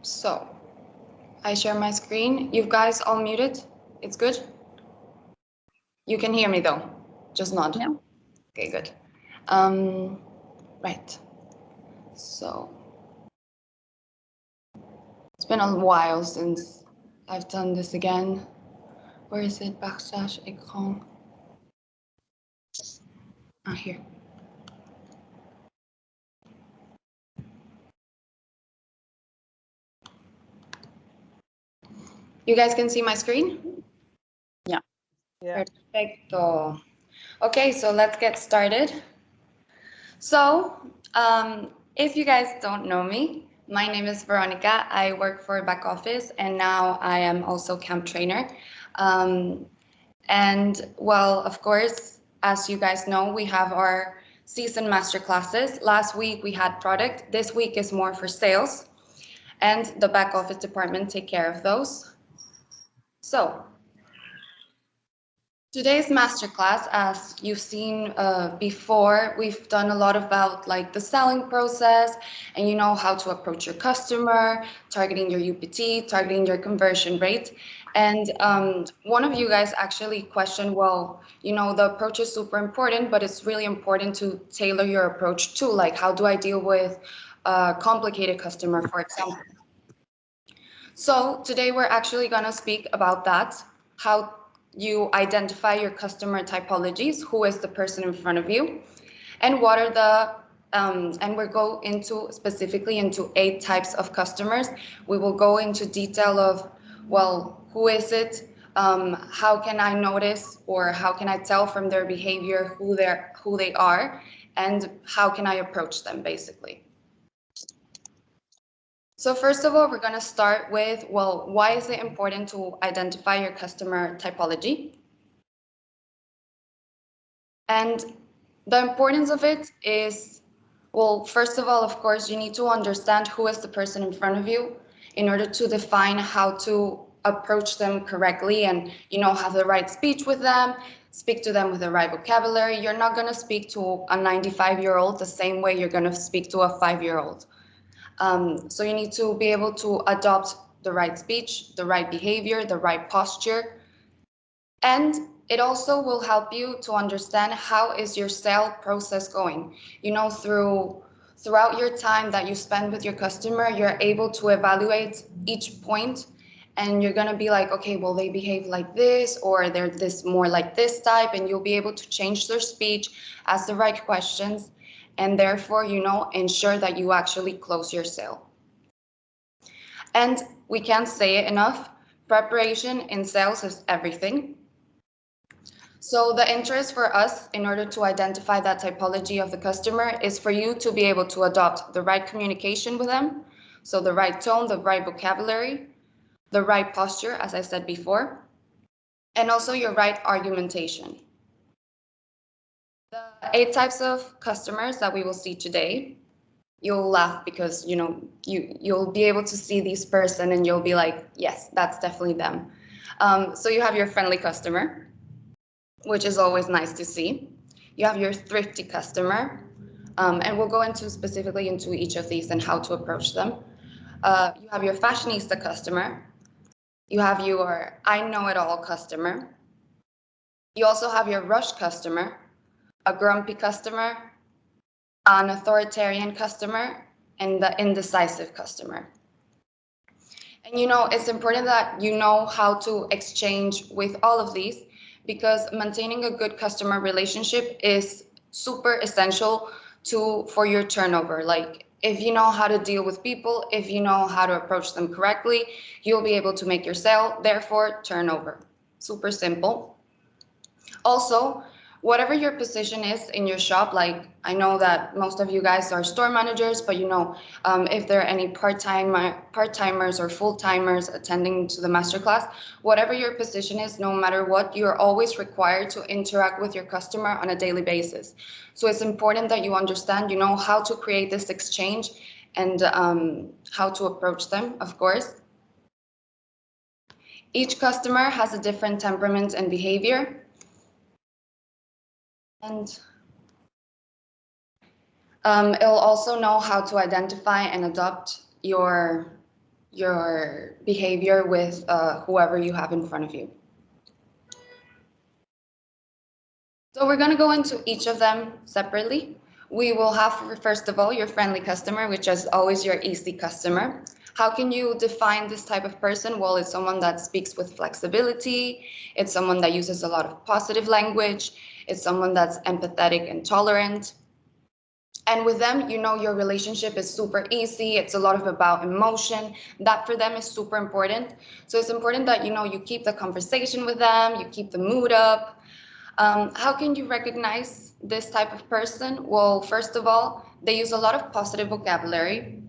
So, I share my screen. You guys all muted? It's good? You can hear me though, just nod. Yeah. Okay, good. Right. So, it's been a while since I've done this again. Where is it? Partage écran. Ah, here. You guys can see my screen? Yeah. Perfecto. Okay, so let's get started. So, if you guys don't know me, my name is Veronica. I work for back office, and now I am also camp trainer. And well, of course, as you guys know, we have our season master classes. Last week we had product. This week is more for sales, and the back office department take care of those. So today's masterclass, as you've seen before, we've done a lot about like the selling process and you know how to approach your customer, targeting your UPT, targeting your conversion rate. And one of you guys actually questioned, well, you know, the approach is super important, but it's really important to tailor your approach too. Like, how do I deal with a complicated customer, for example? So today we're actually going to speak about that, how you identify your customer typologies, who is the person in front of you, and what are the and we'll go into specifically into 8 types of customers. We will go into detail of, well, who is it? How can I notice or how can I tell from their behavior who they are, and how can I approach them basically. So first of all, we're going to start with, well, why is it important to identify your customer typology? And the importance of it is, well, first of all, of course, you need to understand who is the person in front of you in order to define how to approach them correctly and, you know, have the right speech with them, speak to them with the right vocabulary. You're not going to speak to a 95-year-old the same way you're going to speak to a 5-year-old. So you need to be able to adopt the right speech, the right behavior, the right posture. And it also will help you to understand how is your sale process going. You know, throughout your time that you spend with your customer, you're able to evaluate each point and you're going to be like, okay, well, they behave like this, or they're this more like this type, and you'll be able to change their speech, ask the right questions, and therefore, you know, ensure that you actually close your sale. And we can't say it enough, preparation in sales is everything. So the interest for us in order to identify that typology of the customer is for you to be able to adopt the right communication with them. So the right tone, the right vocabulary, the right posture, as I said before, and also your right argumentation. The 8 types of customers that we will see today, you'll laugh because, you know, you'll be able to see this person and you'll be like, yes, that's definitely them. So you have your friendly customer, which is always nice to see. You have your thrifty customer, and we'll go into specifically into each of these and how to approach them. You have your fashionista customer. You have your I know it all customer. You also have your rush customer, a grumpy customer, an authoritarian customer, and the indecisive customer. And you know, it's important that you know how to exchange with all of these, because maintaining a good customer relationship is super essential for your turnover. Like, if you know how to deal with people, if you know how to approach them correctly, you'll be able to make your sale, therefore turnover. Super simple. Also, whatever your position is in your shop, like I know that most of you guys are store managers, but you know, if there are any part-timers or full-timers attending to the masterclass, whatever your position is, no matter what, you're always required to interact with your customer on a daily basis. So it's important that you understand, you know, how to create this exchange and how to approach them, of course. Each customer has a different temperament and behavior. And it'll also know how to identify and adopt your your behavior with whoever you have in front of you. So we're going to go into each of them separately. We will have, first of all, your friendly customer, which is always your easy customer. How can you define this type of person? Well, it's someone that speaks with flexibility. It's someone that uses a lot of positive language. It's someone that's empathetic and tolerant. And with them, you know, your relationship is super easy. It's a lot of about emotion. That for them is super important. So it's important that, you know, you keep the conversation with them, you keep the mood up. How can you recognize this type of person? Well, first of all, they use a lot of positive vocabulary.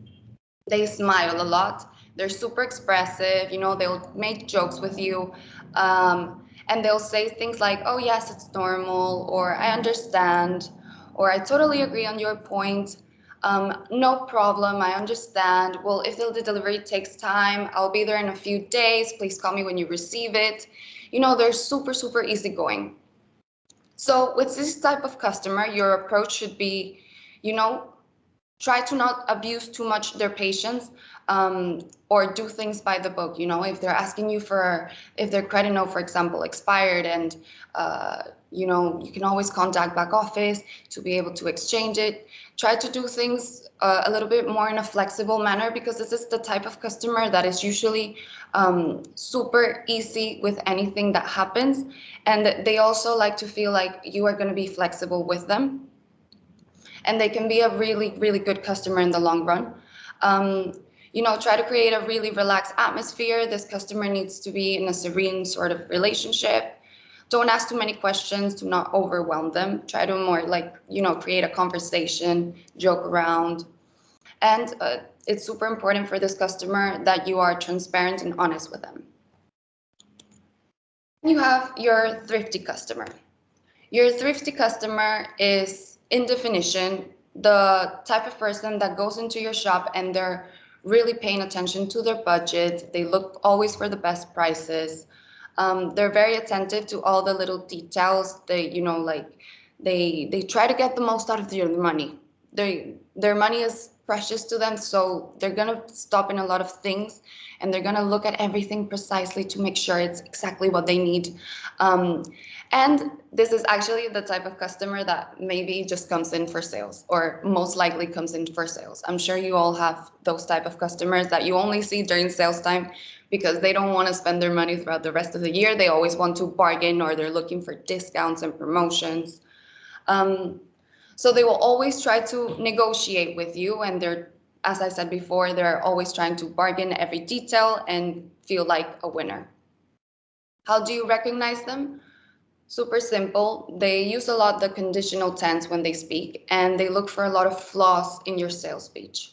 They smile a lot. They're super expressive. You know, they'll make jokes with you. And they'll say things like, oh, yes, it's normal, or I understand, or I totally agree on your point. No problem, I understand. Well, if the delivery takes time, I'll be there in a few days. Please call me when you receive it. You know, they're super, super easygoing. So with this type of customer, your approach should be, you know, try to not abuse too much their patience, or do things by the book. You know, if they're asking you for, if their credit note, for example, expired, and you know, you can always contact back office to be able to exchange it. Try to do things a little bit more in a flexible manner, because this is the type of customer that is usually super easy with anything that happens. And they also like to feel like you are going to be flexible with them. And they can be a really, really good customer in the long run. You know, try to create a really relaxed atmosphere. This customer needs to be in a serene sort of relationship. Don't ask too many questions. Do not overwhelm them. Try to more like, you know, create a conversation, joke around. And it's super important for this customer that you are transparent and honest with them. You have your thrifty customer. Your thrifty customer is, in definition, the type of person that goes into your shop and they're really paying attention to their budget. They look always for the best prices. They're very attentive to all the little details. They, you know, like they try to get the most out of their money. Their money is precious to them, so they're gonna stop in a lot of things, and they're gonna look at everything precisely to make sure it's exactly what they need. And this is actually the type of customer that maybe just comes in for sales, or most likely comes in for sales. I'm sure you all have those type of customers that you only see during sales time, because they don't want to spend their money throughout the rest of the year. They always want to bargain, or they're looking for discounts and promotions. So they will always try to negotiate with you, and they're, as I said before, they're always trying to bargain every detail and feel like a winner. How do you recognize them? Super simple. They use a lot the conditional tense when they speak, and they look for a lot of flaws in your sales speech.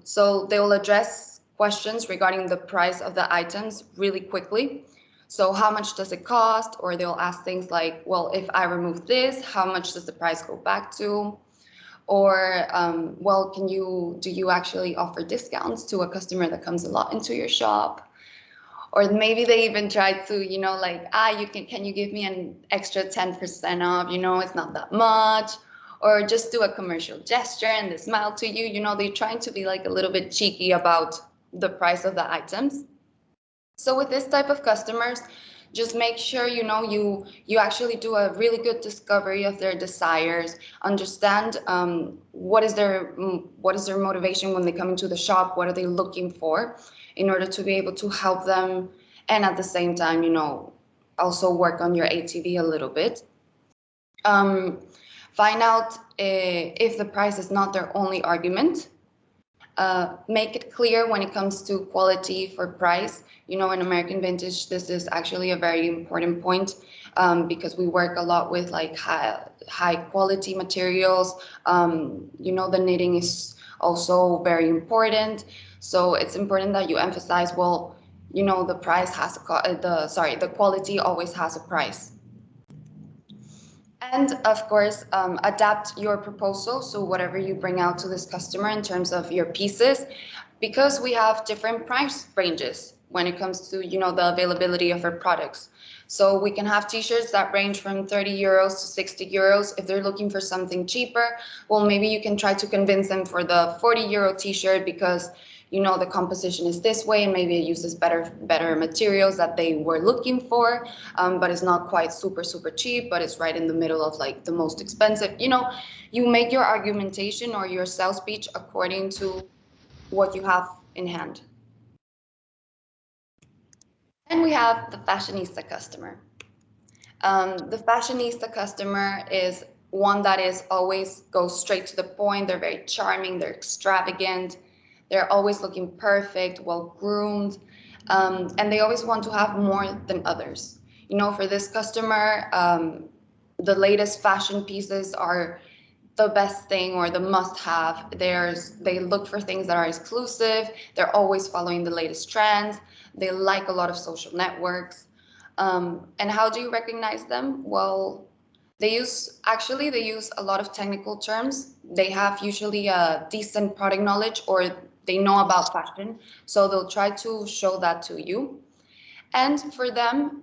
So they will address questions regarding the price of the items really quickly. So how much does it cost? Or they'll ask things like, well, if I remove this, how much does the price go back to? Or, well, do you actually offer discounts to a customer that comes a lot into your shop? Or maybe they even try to, you know, like, can you give me an extra 10% off? You know, it's not that much. Or just do a commercial gesture and they smile to you. You know, they're trying to be like a little bit cheeky about the price of the items. So with this type of customers, just make sure, you know, you actually do a really good discovery of their desires, understand what is their motivation when they come into the shop, what are they looking for, in order to be able to help them, and at the same time, you know, also work on your ATV a little bit. Find out if the price is not their only argument. Make it clear when it comes to quality for price. You know, in American Vintage, this is actually a very important point, because we work a lot with like high quality materials. You know, the knitting is also very important. So it's important that you emphasize, well, you know, the price has the quality always has a price. And of course, adapt your proposal. So whatever you bring out to this customer in terms of your pieces, because we have different price ranges when it comes to, you know, the availability of our products. So we can have t-shirts that range from 30 euros to 60 euros. If they're looking for something cheaper, well, maybe you can try to convince them for the 40 euro t-shirt, because, the composition is this way and maybe it uses better materials that they were looking for, but it's not quite super cheap, but it's right in the middle of like the most expensive. You make your argumentation or your sales speech according to what you have in hand. And we have the fashionista customer. The fashionista customer is one that is always goes straight to the point. They're very charming, they're extravagant, they're always looking perfect, well groomed, and they always want to have more than others. For this customer, the latest fashion pieces are the best thing or the must have. They look for things that are exclusive. They're always following the latest trends. They like a lot of social networks. And how do you recognize them? Well, they use a lot of technical terms. They have usually a decent product knowledge or they know about fashion. So they'll try to show that to you. And for them,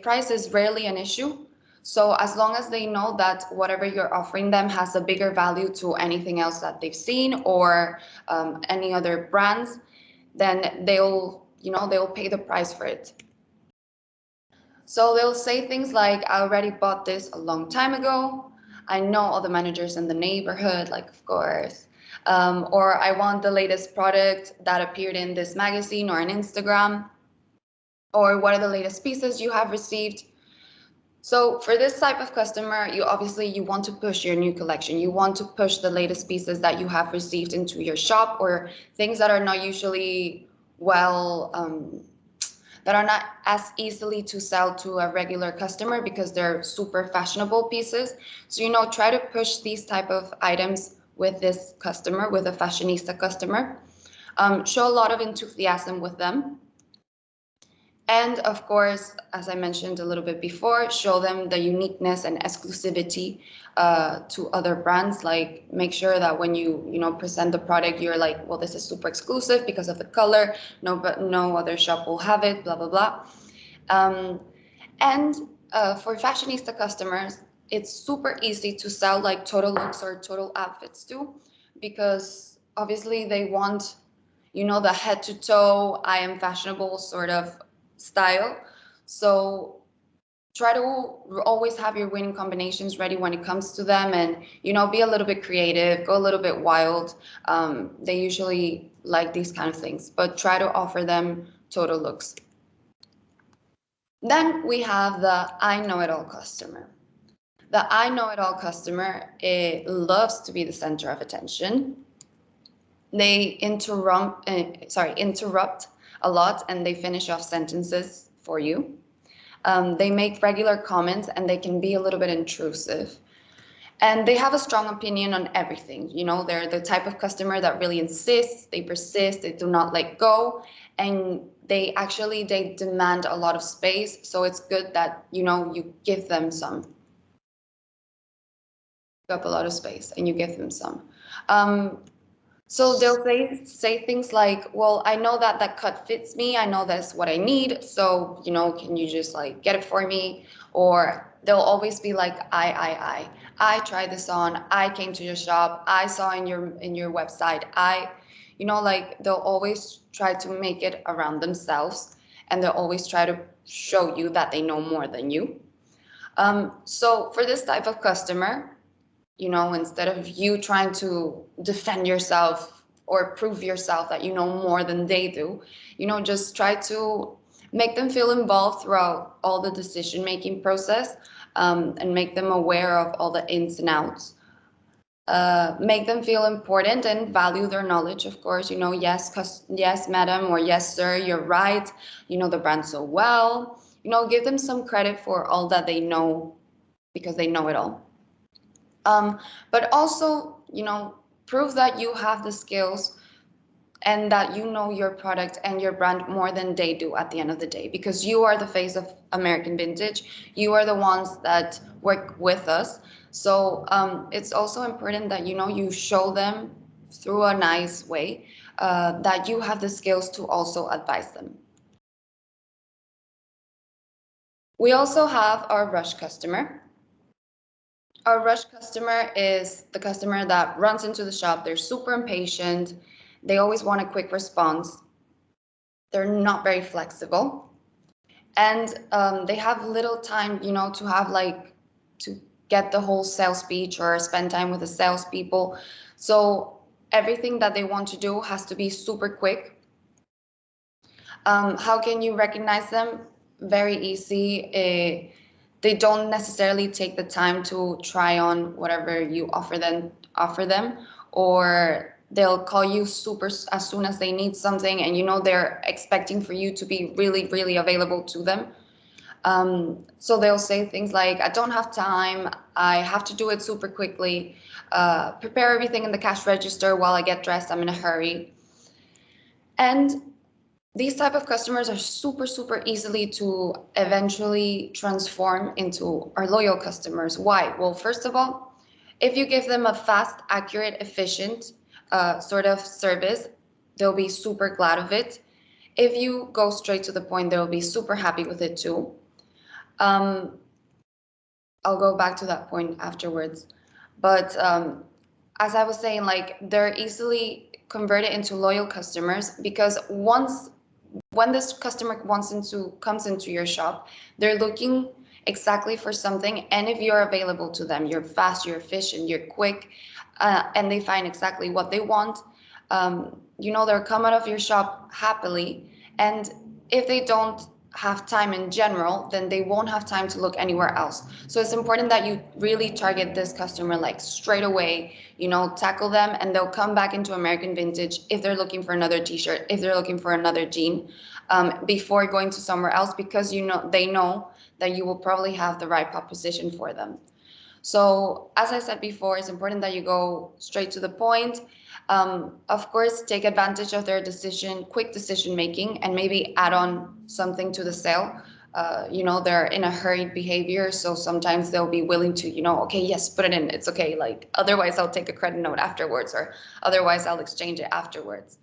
price is rarely an issue. So as long as they know that whatever you're offering them has a bigger value to anything else that they've seen or any other brands, then they'll pay the price for it. So they'll say things like, I already bought this a long time ago. I know all the managers in the neighborhood, like, of course. Or I want the latest product that appeared in this magazine or on Instagram. Or what are the latest pieces you have received? So for this type of customer, you want to push your new collection. You want to push the latest pieces that you have received into your shop or things that are not usually that are not as easily to sell to a regular customer because they're super fashionable pieces. So, try to push these type of items with this customer, with a fashionista customer. Show a lot of enthusiasm with them. And of course, as I mentioned a little bit before, show them the uniqueness and exclusivity to other brands. Like make sure that when you present the product, you're like, well, this is super exclusive because of the color. But no other shop will have it. Blah blah blah. And for fashionista customers, it's super easy to sell like total looks or total outfits too, because obviously they want, the head to toe, I am fashionable sort of style. So try to always have your winning combinations ready when it comes to them and, be a little bit creative, go a little bit wild. They usually like these kind of things, but try to offer them total looks. Then we have the I know it all customer. The I know it all customer, it loves to be the center of attention. They interrupt a lot and they finish off sentences for you. They make regular comments and they can be a little bit intrusive. And they have a strong opinion on everything. They're the type of customer that really insists, they persist, they do not let go. And they demand a lot of space. So it's good that, you give them some. Up a lot of space and you give them some. So they'll say things like, well, I know that cut fits me. I know that's what I need. So, can you just like get it for me? Or they'll always be like, I tried this on. I came to your shop. I saw in your website. They'll always try to make it around themselves and they'll always try to show you that they know more than you. So for this type of customer, instead of you trying to defend yourself or prove yourself that you know more than they do, just try to make them feel involved throughout all the decision-making process, and make them aware of all the ins and outs. Make them feel important and value their knowledge, of course. Yes, madam, or yes, sir, you're right. The brand so well. Give them some credit for all that they know because they know it all. But also, prove that you have the skills and that you know your product and your brand more than they do at the end of the day, because you are the face of American Vintage. You are the ones that work with us. So it's also important that, you show them through a nice way that you have the skills to also advise them. We also have our rush customer. Our rush customer is the customer that runs into the shop. They're super impatient. They always want a quick response. They're not very flexible, and they have little time, you know, to have like to get the whole sales speech or spend time with the salespeople. So everything that they want to do has to be super quick. How can you recognize them? Very easy. They don't necessarily take the time to try on whatever you offer them, or they'll call you super as soon as they need something, and you know they're expecting for you to be really, really available to them. So they'll say things like, I don't have time, I have to do it super quickly, prepare everything in the cash register while I get dressed, I'm in a hurry. And these type of customers are super, super easily to eventually transform into our loyal customers. Why? Well, first of all, if you give them a fast, accurate, efficient sort of service, they'll be super glad of it. If you go straight to the point, they'll be super happy with it too. I'll go back to that point afterwards. But as I was saying, like, they're easily converted into loyal customers because when this customer comes into your shop, they're looking exactly for something. And if you're available to them, you're fast, you're efficient, you're quick, and they find exactly what they want, you know, they'll come out of your shop happily. And if they don't have time in general, then they won't have time to look anywhere else. So it's important that you really target this customer like straight away, you know, tackle them, and they'll come back into American Vintage if they're looking for another t-shirt, if they're looking for another jean, before going to somewhere else, because you know they know that you will probably have the right proposition for them. So as I said before, it's important that you go straight to the point. Of course, take advantage of their quick decision making, and maybe add on something to the sale. You know, they're in a hurried behavior, so sometimes they'll be willing to, you know, okay, yes, put it in, it's okay. Like, otherwise I'll take a credit note afterwards, or otherwise I'll exchange it afterwards.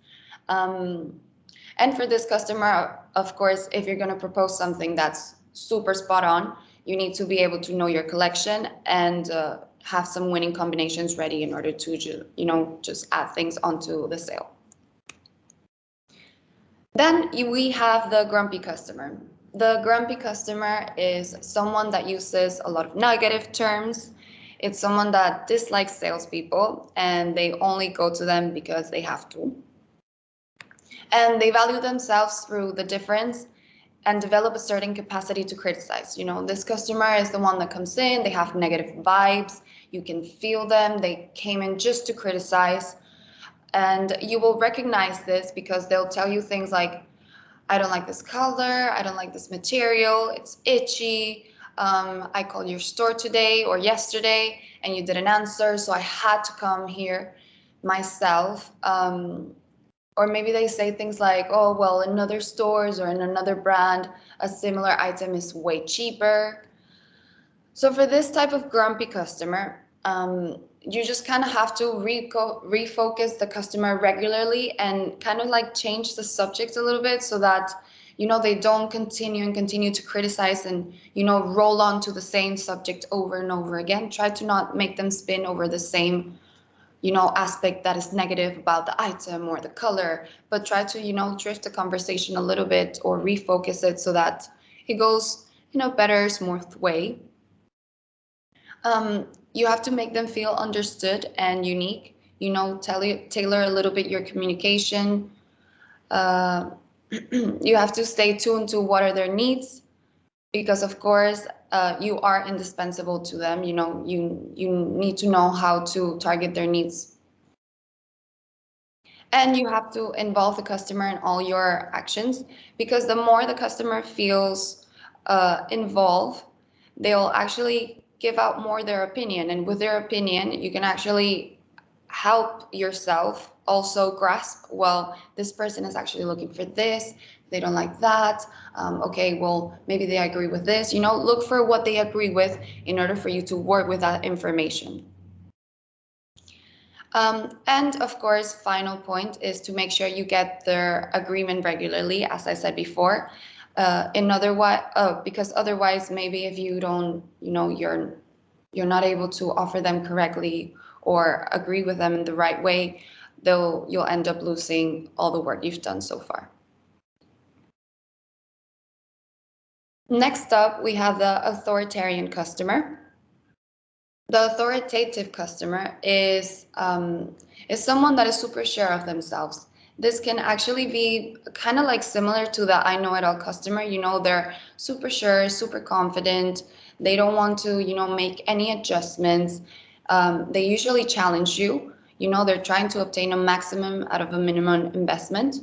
And for this customer, of course, if you're going to propose something that's super spot on, you need to be able to know your collection and have some winning combinations ready in order to, you know, just add things onto the sale. Then we have the grumpy customer. The grumpy customer is someone that uses a lot of negative terms. It's someone that dislikes salespeople, and they only go to them because they have to. And they value themselves through the difference and develop a certain capacity to criticize. You know, this customer is the one that comes in, they have negative vibes, you can feel them, they came in just to criticize. And you will recognize this because they'll tell you things like, I don't like this color, I don't like this material, it's itchy, I called your store today or yesterday and you didn't answer, so I had to come here myself. Or maybe they say things like, oh, well, in other stores or in another brand, a similar item is way cheaper. So for this type of grumpy customer, you just kind of have to refocus the customer regularly and kind of like change the subject a little bit so that, you know, they don't continue to criticize and, you know, roll on to the same subject over and over again. Try to not make them spin over the same, you know, aspect that is negative about the item or the color, but try to, you know, drift the conversation a little bit or refocus it so that it goes, you know, better, smooth way. You have to make them feel understood and unique, you know, tailor a little bit your communication. You have to stay tuned to what are their needs, because of course you are indispensable to them. You know, you need to know how to target their needs. And you have to involve the customer in all your actions, because the more the customer feels involved, they'll actually give out more their opinion. And with their opinion, you can actually help yourself also grasp, well, this person is actually looking for this, they don't like that. Okay, well, maybe they agree with this. You know, look for what they agree with in order for you to work with that information. And of course, final point is to make sure you get their agreement regularly, as I said before. Because otherwise, maybe if you don't, you know, you're not able to offer them correctly or agree with them in the right way, you'll end up losing all the work you've done so far. Next up, we have the authoritarian customer. The authoritative customer is someone that is super sure of themselves. This can actually be kind of like similar to the I know it all customer. You know, they're super sure, super confident. They don't want to, you know, make any adjustments. They usually challenge you. You know, they're trying to obtain a maximum out of a minimum investment.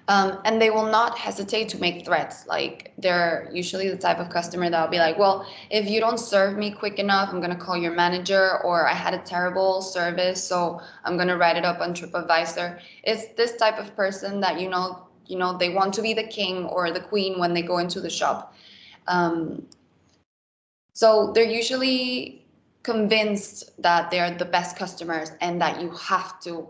And they will not hesitate to make threats. Like, they're usually the type of customer that'll be like, well, if you don't serve me quick enough, I'm going to call your manager, or I had a terrible service, so I'm going to write it up on TripAdvisor. It's this type of person that, you know, they want to be the king or the queen when they go into the shop. So they're usually convinced that they're the best customers and that you have to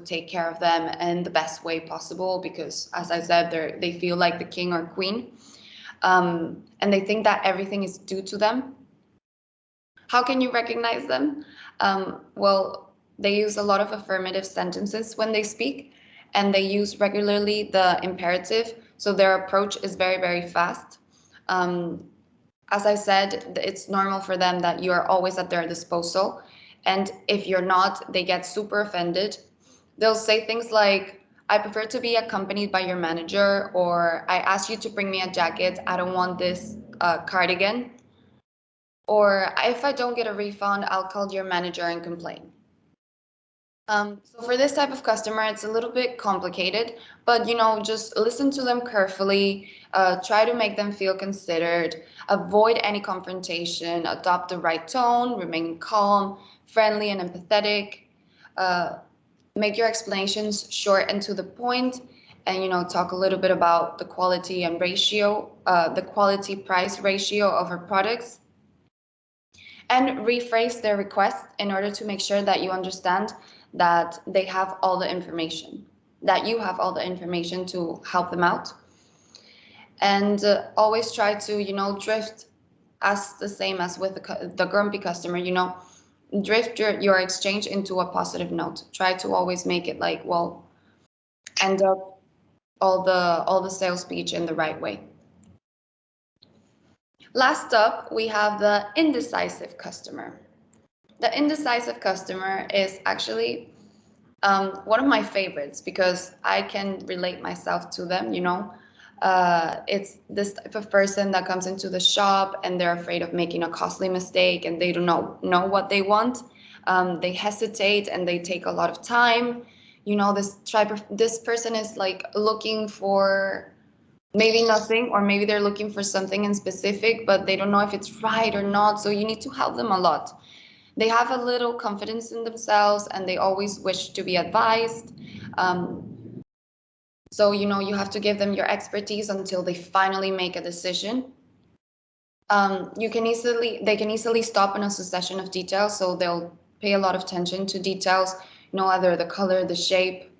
take care of them in the best way possible, because, as I said, they feel like the king or queen, and they think that everything is due to them. How can you recognize them? Well, they use a lot of affirmative sentences when they speak, and they use regularly the imperative, so their approach is very, very fast. As I said, it's normal for them that you are always at their disposal. And if you're not, they get super offended. They'll say things like, I prefer to be accompanied by your manager, or I asked you to bring me a jacket, I don't want this cardigan. Or if I don't get a refund, I'll call your manager and complain. So for this type of customer, it's a little bit complicated, but, you know, just listen to them carefully, try to make them feel considered, avoid any confrontation, adopt the right tone, remain calm, friendly, and empathetic, make your explanations short and to the point, and, you know, talk a little bit about the quality and ratio, the quality price ratio of our products, and rephrase their request in order to make sure that you understand that they have all the information, that you have all the information to help them out. And always try to, you know, drift as the same as with the grumpy customer, you know, drift your exchange into a positive note. Try to always make it like, well, end up all the sales speech in the right way. Last up, we have the indecisive customer. The indecisive customer is actually one of my favorites, because I can relate myself to them, you know. It's this type of person that comes into the shop and they're afraid of making a costly mistake and they don't know what they want. They hesitate and they take a lot of time. You know, this person is like looking for maybe nothing, or maybe they're looking for something in specific, but they don't know if it's right or not. So you need to help them a lot. They have a little confidence in themselves and they always wish to be advised. So, you know, you have to give them your expertise until they finally make a decision. They can easily stop in a succession of details, so they'll pay a lot of attention to details, you know, either the color, the shape.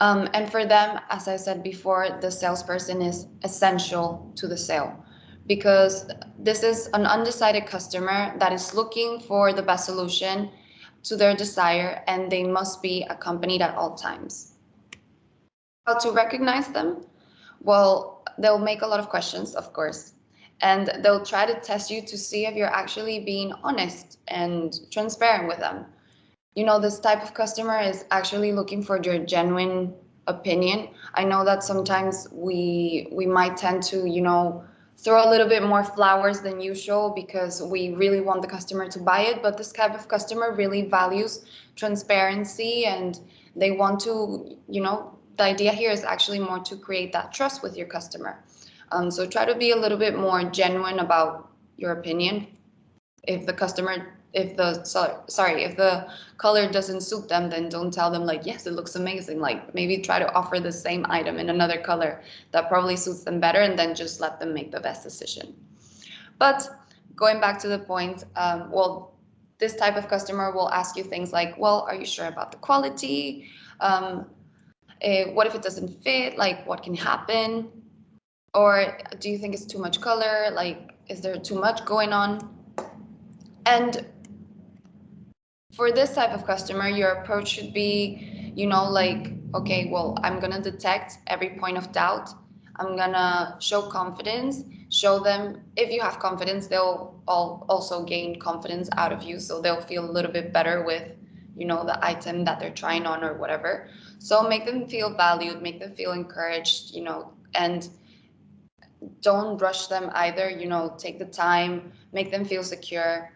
And for them, as I said before, the salesperson is essential to the sale, because this is an undecided customer that is looking for the best solution to their desire, and they must be accompanied at all times. How to recognize them? Well, they'll make a lot of questions, of course, and they'll try to test you to see if you're actually being honest and transparent with them. You know, this type of customer is actually looking for your genuine opinion. I know that sometimes we might tend to, you know, throw a little bit more flowers than usual because we really want the customer to buy it, but this type of customer really values transparency, and they want to, you know, the idea here is actually more to create that trust with your customer. So try to be a little bit more genuine about your opinion. If the color doesn't suit them, then don't tell them like, yes, it looks amazing. Like, maybe try to offer the same item in another color that probably suits them better, and then just let them make the best decision. But going back to the point, well, this type of customer will ask you things like, well, are you sure about the quality? What if it doesn't fit? Like, what can happen? Or do you think it's too much color? Like, is there too much going on? And For this type of customer, your approach should be, like, okay, well, I'm going to detect every point of doubt. I'm going to show confidence, show them if you have confidence, they'll also gain confidence out of you. So they'll feel a little bit better with, the item that they're trying on or whatever. So make them feel valued, make them feel encouraged, and don't rush them either, take the time, make them feel secure.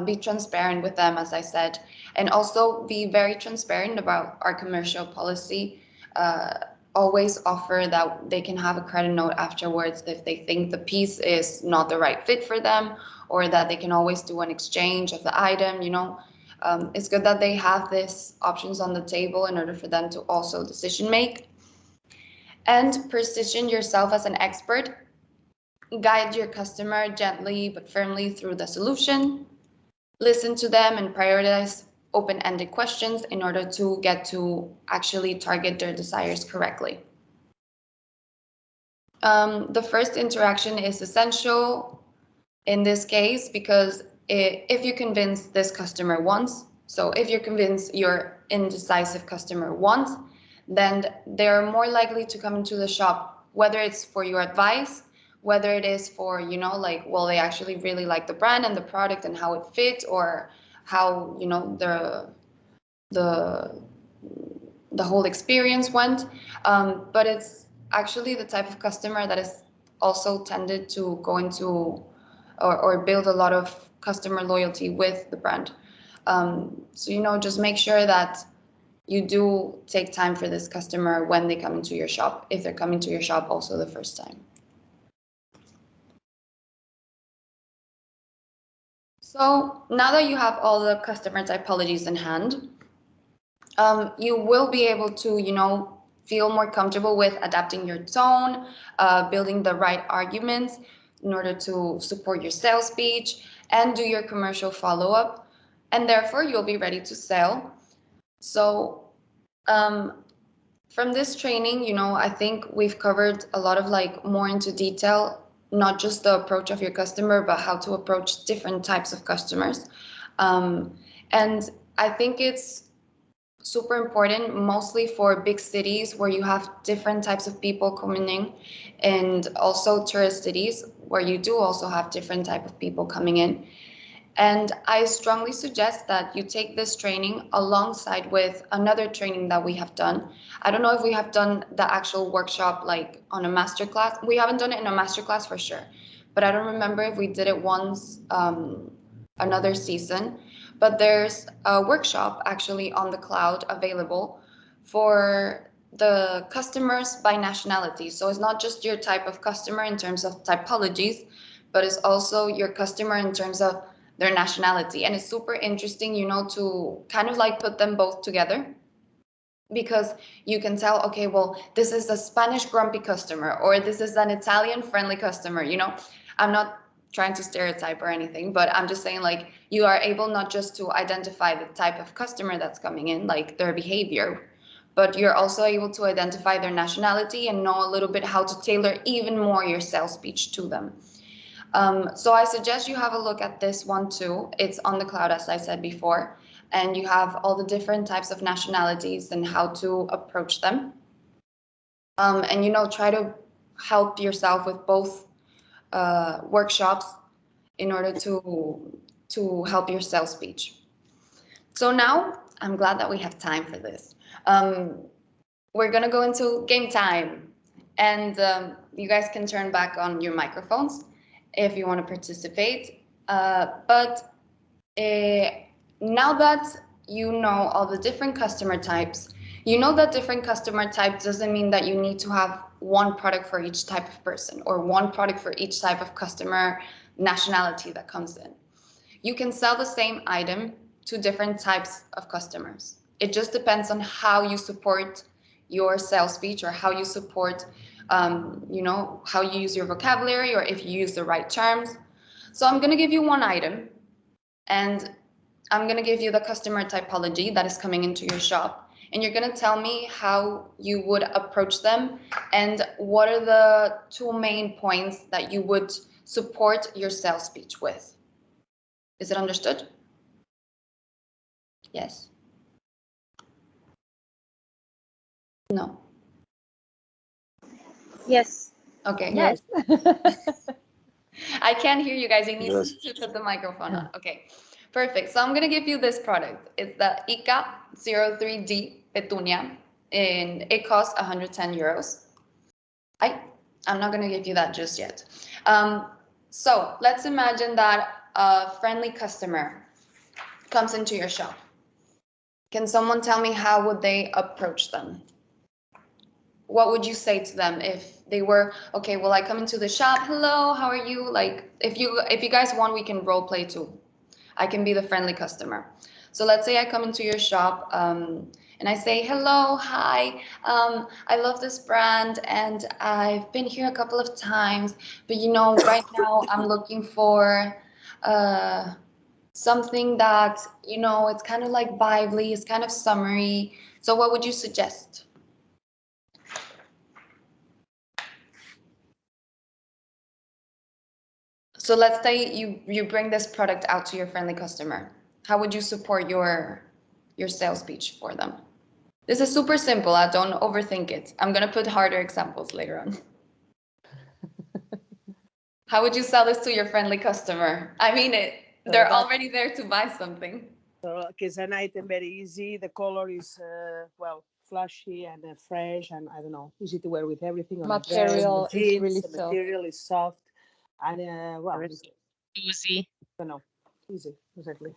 Be transparent with them, as I said, and also be very transparent about our commercial policy. Uh, Always offer that they can have a credit note afterwards if they think the piece is not the right fit for them, or that they can always do an exchange of the item. It's good that they have these options on the table in order for them to also decision make. And position yourself as an expert. Guide your customer gently but firmly through the solution. Listen to them and prioritize open-ended questions in order to get to actually target their desires correctly. The first interaction is essential in this case because if you convince this customer once, so if you convince your indecisive customer once, then they're more likely to come into the shop, whether it's for your advice, whether it is for, like, well, they actually really like the brand and the product and how it fits, or how, the the whole experience went. But it's actually the type of customer that is also tended to go into or build a lot of customer loyalty with the brand. So, just make sure that you do take time for this customer when they come into your shop, if they're coming to your shop also the first time. So now that you have all the customer typologies in hand, you will be able to, feel more comfortable with adapting your tone, building the right arguments in order to support your sales speech and do your commercial follow-up. And therefore, you'll be ready to sell. So from this training, I think we've covered a lot of more into detail, not just the approach of your customer, but how to approach different types of customers. And I think it's super important, mostly for big cities where you have different types of people coming in, and also tourist cities where you do also have different type of people coming in. And I strongly suggest that you take this training alongside with another training that we have done. I don't know if we have done the actual workshop like on a masterclass. We haven't done it in a masterclass for sure, but I don't remember if we did it once another season. But there's a workshop actually on the cloud available for the customers by nationality. So it's not just your type of customer in terms of typologies, but it's also your customer in terms of their nationality. And it's super interesting, to kind of put them both together, because you can tell, okay, well, this is a Spanish grumpy customer, or this is an Italian friendly customer. I'm not trying to stereotype or anything, but I'm just saying, you are able not just to identify the type of customer that's coming in, like their behavior, but you're also able to identify their nationality and know a little bit how to tailor even more your sales speech to them. So I suggest you have a look at this one too. It's on the cloud, as I said before, and you have all the different types of nationalities and how to approach them. And try to help yourself with both workshops in order to help your sales speech. So now I'm glad that we have time for this. We're gonna go into game time, and you guys can turn back on your microphones if you want to participate. But now that you know all the different customer types, you know that different customer type doesn't mean that you need to have one product for each type of person or one product for each type of customer nationality that comes in. You can sell the same item to different types of customers. It just depends on how you support your sales speech, or how you support how you use your vocabulary, or if you use the right terms. So I'm going to give you one item, and I'm going to give you the customer typology that is coming into your shop, and you're going to tell me how you would approach them and what are the two main points that you would support your sales speech with. Is it understood? Yes. No. Yes. Okay. Yes. I can't hear you guys. You need Yes. to put the microphone on. Okay. Perfect. So I'm going to give you this product. It's the ICA03D Petunia, and it costs 110 euros. I'm not going to give you that just yet. So let's imagine that a friendly customer comes into your shop. Can someone tell me how would they approach them? What would you say to them if they were, okay, well, I come into the shop, hello, how are you? Like, if you guys want, we can role play too. I can be the friendly customer. So let's say I come into your shop and I say, hello, hi, I love this brand and I've been here a couple of times, but right now I'm looking for something that, it's kind of like vibely, it's kind of summery. So what would you suggest? So let's say you bring this product out to your friendly customer. How would you support your sales pitch for them? This is super simple. I don't overthink it. I'm gonna put harder examples later on. How would you sell this to your friendly customer? I mean it. They're already there to buy something. So it's an item very easy. The color is well flashy and fresh, and I don't know, easy to wear with everything. On Material a dress, jeans, is really the soft. material is soft, and well, it's, Easy. I don't know, easy exactly.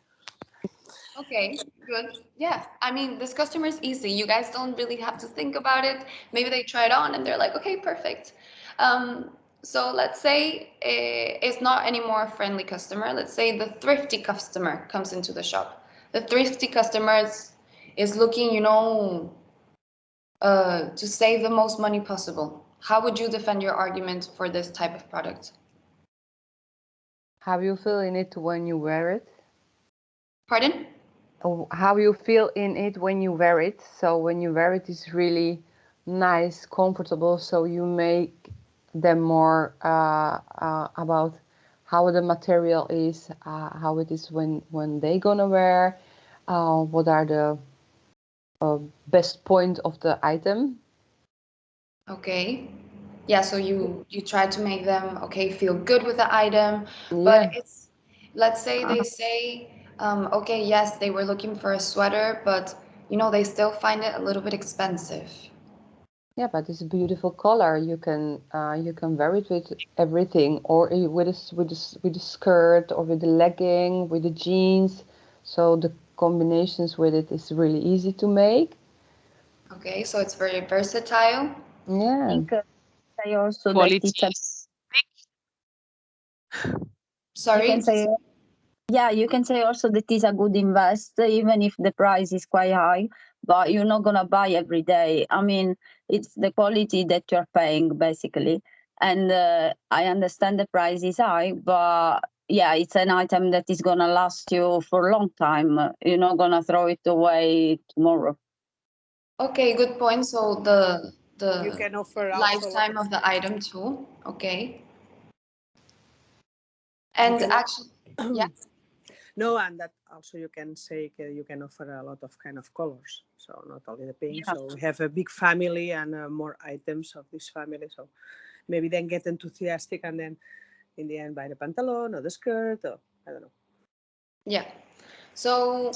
Okay, good. Yeah, I mean, this customer is easy. You guys don't really have to think about it. Maybe they try it on and they're like, okay, perfect. So let's say it's not anymore a friendly customer. Let's say the thrifty customer comes into the shop. The thrifty customer is looking, to save the most money possible. How would you defend your argument for this type of product? How you feel in it when you wear it? Pardon? How you feel in it when you wear it. So when you wear it, it's really nice, comfortable. So you make them more about how the material is, how it is when they gonna wear, what are the best point of the item. Okay. Yeah, so you try to make them feel good with the item, but Yeah. let's say they say okay, yes, they were looking for a sweater, but they still find it a little bit expensive. Yeah, but it's a beautiful color. You can wear it with everything, or with a skirt, or with a legging, with the jeans. So the combinations with it is really easy to make. Okay, so it's very versatile. Yeah. I think say also that Quality it's a, is you Sorry? can say, yeah, you can say also that is a good invest, even if the price is quite high, but you're not gonna buy every day. I mean, it's the quality that you're paying basically. And I understand the price is high, but yeah, it's an item that is gonna last you for a long time. You're not gonna throw it away tomorrow. Okay, good point. So You the can offer also lifetime of the item too. Okay. And can actually, yeah. no, and that also you can say you can offer a lot of kind of colors. So not only the pink. Yeah. So we have a big family and more items of this family. So maybe then get enthusiastic and then in the end buy the pantalon or the skirt or I don't know. Yeah. So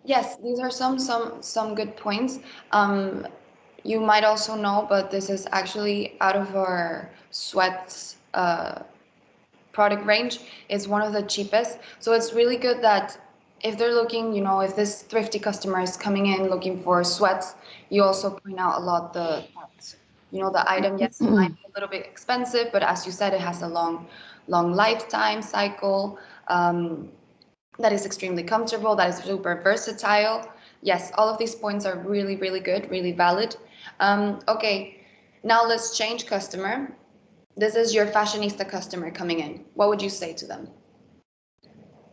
yes, these are some good points. You might also know, but this is actually out of our sweats product range. It's one of the cheapest. So it's really good that if they're looking, if this thrifty customer is coming in looking for sweats, you also point out a lot the item, yes, it might be a little bit expensive, but as you said, it has a long lifetime cycle. That is extremely comfortable, that is super versatile. Yes, all of these points are really, really good, really valid. Okay, now let's change customer. This is your fashionista customer coming in. What would you say to them?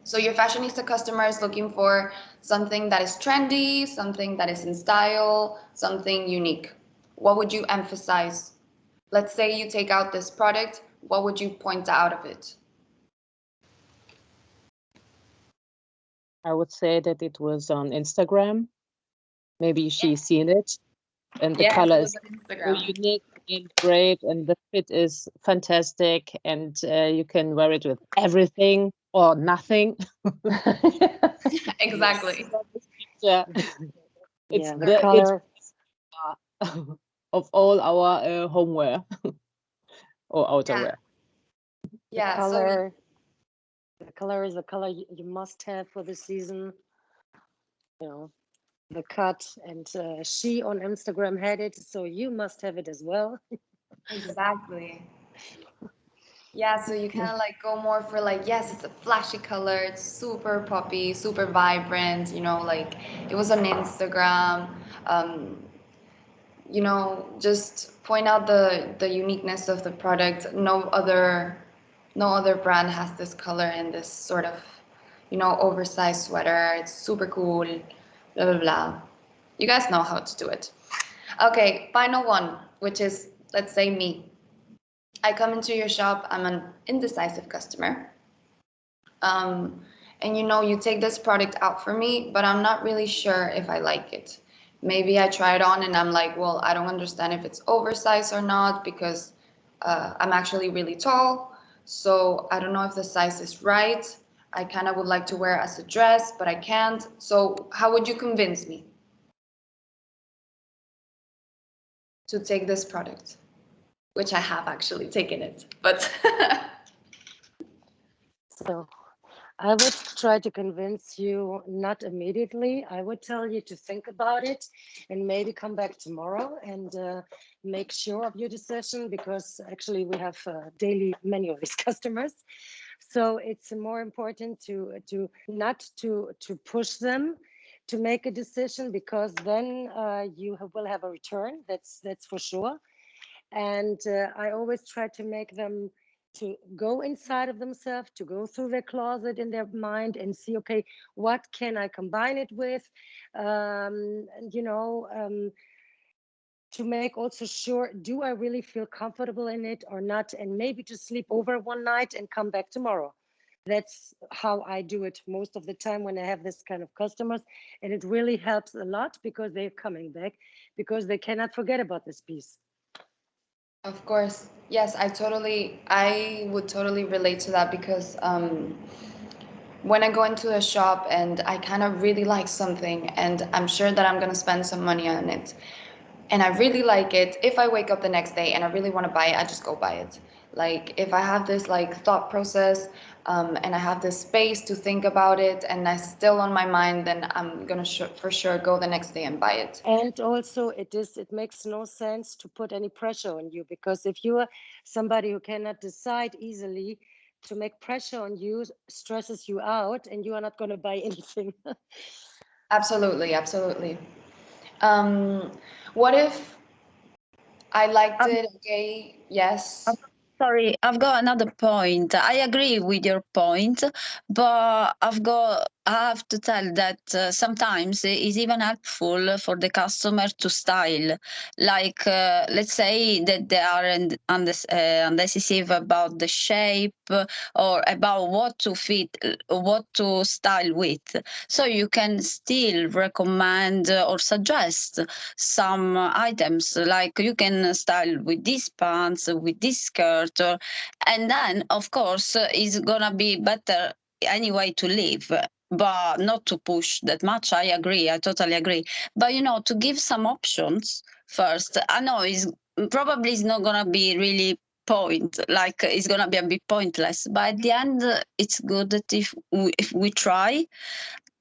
So your fashionista customer is looking for something that is trendy, something that is in style, something unique. What would you emphasize? Let's say you take out this product, what would you point out of it? I would say that it was on Instagram. Maybe she's seen it. And the Yes, color it is was on so Instagram. unique and great, and the fit is fantastic, and you can wear it with everything or nothing. Exactly. Yeah, it's Yeah, the the it's color, of all our homeware or outerwear. the Yeah. So color, the color is the color you must have for the season. You know, the cut, and she on Instagram had it, so you must have it as well. exactly. Yeah, so you kind of like go more for like, yes, it's a flashy color, it's super poppy, super vibrant, like it was on Instagram. Um, just point out the uniqueness of the product. No other brand has this color and this sort of, oversized sweater. It's super cool, blah blah blah. You guys know how to do it. Okay, final one, which is, let's say me. I come into your shop, I'm an indecisive customer. Um, and you take this product out for me, but I'm not really sure if I like it. Maybe I try it on and I'm like, well, I don't understand if it's oversized or not because I'm actually really tall. So I don't know if the size is right. I kind of would like to wear it as a dress, but I can't. So how would you convince me to take this product? Which I have actually taken it, but So I would try to convince you not immediately. I would tell you to think about it and maybe come back tomorrow and make sure of your decision, because actually we have daily many of these customers. So it's more important to not to push them to make a decision, because then you will have a return. That's for sure. And I always try to make them to go inside of themselves, to go through their closet in their mind and see, okay, what can I combine it with? And, to make also sure, do I really feel comfortable in it or not? And maybe to sleep over one night and come back tomorrow. That's how I do it most of the time when I have this kind of customers. And it really helps a lot because they're coming back, because they cannot forget about this piece. of course, yes, I would totally relate to that because when I go into a shop and I kind of really like something and I'm sure that I'm going to spend some money on it and I really like it, if I wake up the next day and I really want to buy it, I just go buy it. Like if I have this like thought process and I have this space to think about it and that's still on my mind, then I'm going to for sure go the next day and buy it. And also it makes no sense to put any pressure on you, because if you are somebody who cannot decide easily, to make pressure on you stresses you out and you are not going to buy anything. Absolutely, absolutely. Um, what if I liked it? Okay, yes. Sorry, I've got another point. I agree with your point, but I have to tell that sometimes it's even helpful for the customer to style. Like, let's say that they are undecisive about the shape or about what to fit, what to style with. So you can still recommend or suggest some items, like you can style with these pants, with this skirt, and then of course it's gonna be better anyway to live, but not to push that much. I agree, I totally agree, but to give some options first. I know it's probably is not gonna be really like it's gonna be a bit pointless, but at the end it's good that if we try.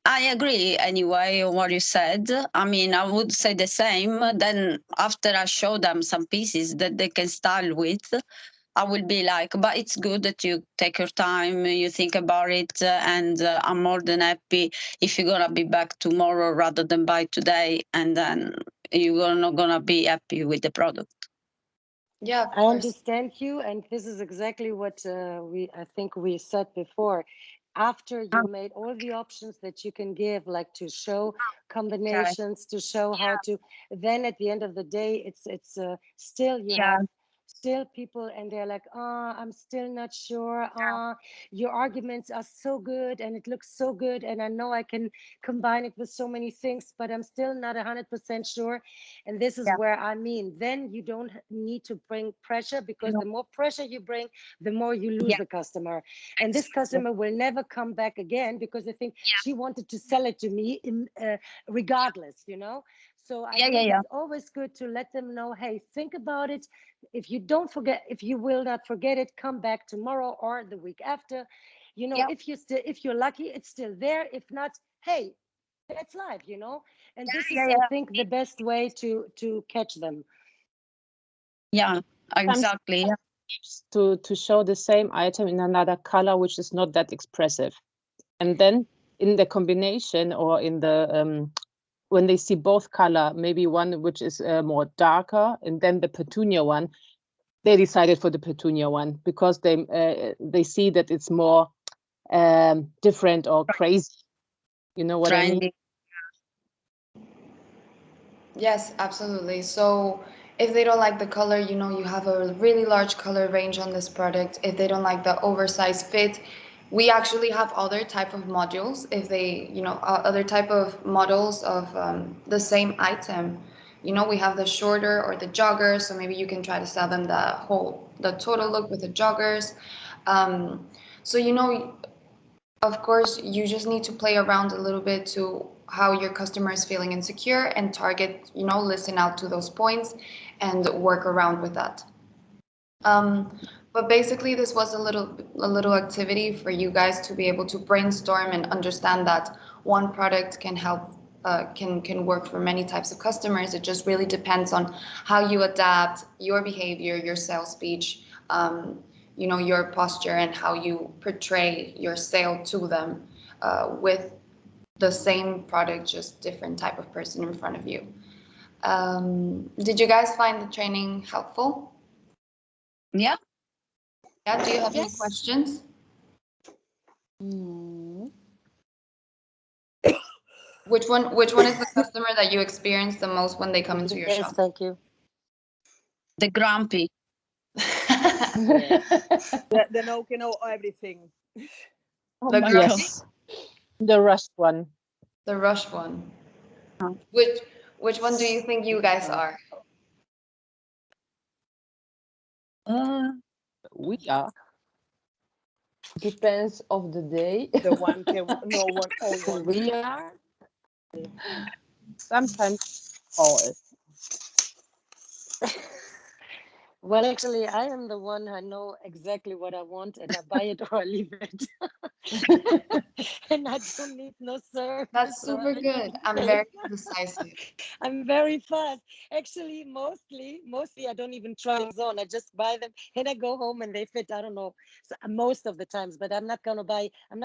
I agree anyway on what you said. I mean, I would say the same. Then after I show them some pieces that they can style with, I will be like, but it's good that you take your time, you think about it, and I'm more than happy if you're gonna be back tomorrow rather than by today, and then you're not gonna be happy with the product. Yeah, of I course. understand you, and this is exactly what I think we said before. After you made all the options that you can give, like to show combinations, to show how to, then at the end of the day, it's still you Yeah. have still people, and they're like, I'm still not sure. Your arguments are so good and it looks so good, and I know I can combine it with so many things, but I'm still not 100% sure. And this is where, I mean, then you don't need to bring pressure, because the more pressure you bring, the more you lose the customer. And this customer will never come back again, because they think she wanted to sell it to me regardless, you know. So I think it's always good to let them know, hey, think about it. If you don't forget, if you will not forget it, come back tomorrow or the week after. You know, if you're lucky, it's still there. If not, hey, that's life, you know. And this is, I think, the best way to catch them. Yeah, exactly. To show the same item in another color, which is not that expressive, and then in the combination, or in the when they see both color, maybe one which is more darker, and then the petunia one, they decided for the petunia one because they see that it's more different or crazy. You know what I mean? Yes, absolutely. So if they don't like the color, you know, you have a really large color range on this product. If they don't like the oversized fit, we actually have other type of modules. If they, you know, other type of models of the same item, you know, we have the shorter or the joggers. So maybe you can try to sell them the total look with the joggers. So, you know, of course, you just need to play around a little bit to how your customer is feeling insecure and target, you know, listen out to those points and work around with that. But basically, this was a little activity for you guys to be able to brainstorm and understand that one product can help can work for many types of customers. It just really depends on how you adapt your behavior, your sales speech, you know, your posture, and how you portray your sale to them with the same product, just different type of person in front of you. Did you guys find the training helpful? Yeah. Yeah, do you have any questions? Which one is the customer that you experience the most when they come into your shop? Thank you. The grumpy. The no can know everything. The grumpy? The rushed one. The rush one. Which one do you think you guys are? We are. Depends of the day. The one can no one all one. We are. Sometimes all. Well, actually, I am the one. I know exactly what I want, and I buy it or I leave it. And I don't need no service. That's super good. I'm very decisive. I'm very fast. Actually, mostly, I don't even try things on. I just buy them and I go home and they fit. I don't know, so, most of the times, but I'm not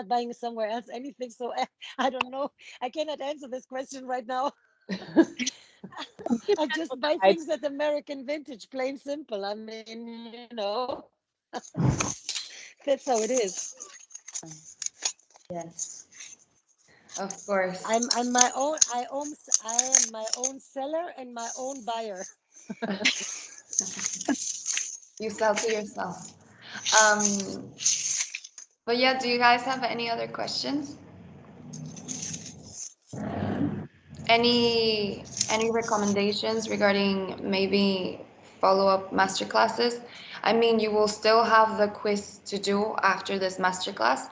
buying somewhere else anything. So I don't know. I cannot answer this question right now. I just buy things at American Vintage, plain simple. I mean, you know, that's how it is. Yes, of course. I am my own seller and my own buyer. You sell to yourself. But yeah, do you guys have any other questions? Any recommendations regarding maybe follow-up masterclasses? I mean, you will still have the quiz to do after this masterclass.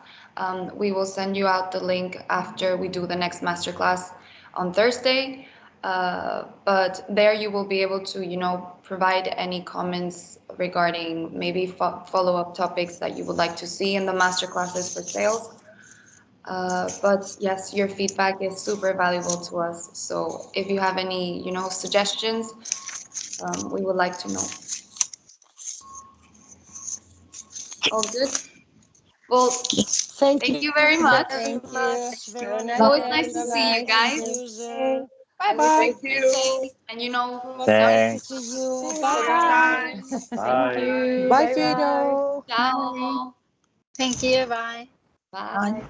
We will send you out the link after we do the next masterclass on Thursday. But there you will be able to, you know, provide any comments regarding maybe follow-up topics that you would like to see in the masterclasses for sales. But yes, your feedback is super valuable to us. So if you have any, you know, suggestions, we would like to know. All good? Well, thank you very much. Thank you. Very It's always nice to see you guys. Bye-bye. Thank you. And you know, nice to see you. Bye. Thank you. Bye, Fido. Ciao. Thank you. Bye. Bye.